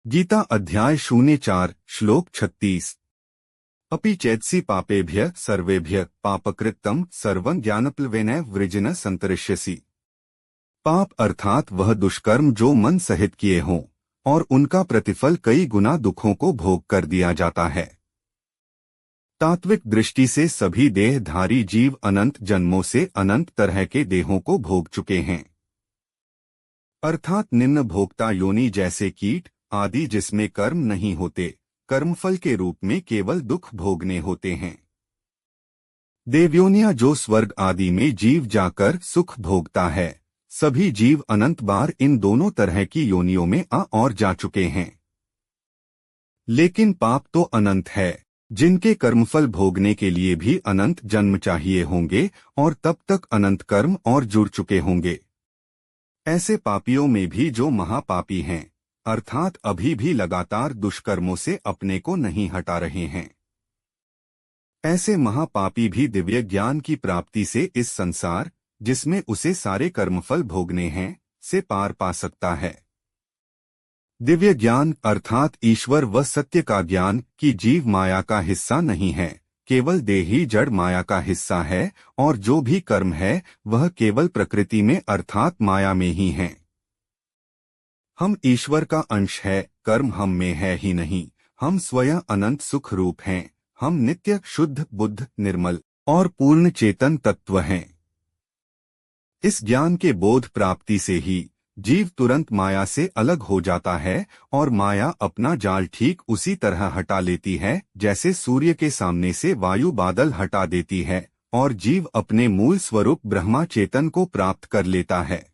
गीता अध्याय 04 श्लोक 36। अपि चेत्सि पापेभ्य सर्वेभ्य पापकृत्तम सर्वं ज्ञानप्लवेन वृजिन संतरिष्यसि। पाप अर्थात वह दुष्कर्म जो मन सहित किए हों और उनका प्रतिफल कई गुना दुखों को भोग कर दिया जाता है। तात्विक दृष्टि से सभी देहधारी जीव अनंत जन्मों से अनंत तरह के देहों को भोग चुके हैं, अर्थात निम्न भोक्ता योनि जैसे कीट आदि जिसमें कर्म नहीं होते, कर्मफल के रूप में केवल दुख भोगने होते हैं। देवयोनियां जो स्वर्ग आदि में जीव जाकर सुख भोगता है, सभी जीव अनंत बार इन दोनों तरह की योनियों में आ और जा चुके हैं। लेकिन पाप तो अनंत है, जिनके कर्मफल भोगने के लिए भी अनंत जन्म चाहिए होंगे और तब तक अनंत कर्म और जुड़ चुके होंगे। ऐसे पापियों में भी जो महापापी हैं, अर्थात अभी भी लगातार दुष्कर्मों से अपने को नहीं हटा रहे हैं, ऐसे महापापी भी दिव्य ज्ञान की प्राप्ति से इस संसार, जिसमें उसे सारे कर्मफल भोगने हैं, से पार पा सकता है। दिव्य ज्ञान अर्थात ईश्वर व सत्य का ज्ञान कि जीव माया का हिस्सा नहीं है, केवल देही जड़ माया का हिस्सा है और जो भी कर्म है वह केवल प्रकृति में अर्थात माया में ही है। हम ईश्वर का अंश है, कर्म हम में है ही नहीं। हम स्वयं अनंत सुख रूप हैं। हम नित्य शुद्ध बुद्ध निर्मल और पूर्ण चेतन तत्व हैं। इस ज्ञान के बोध प्राप्ति से ही जीव तुरंत माया से अलग हो जाता है और माया अपना जाल ठीक उसी तरह हटा लेती है जैसे सूर्य के सामने से वायु बादल हटा देती है और जीव अपने मूल स्वरूप ब्रह्मा चेतन को प्राप्त कर लेता है।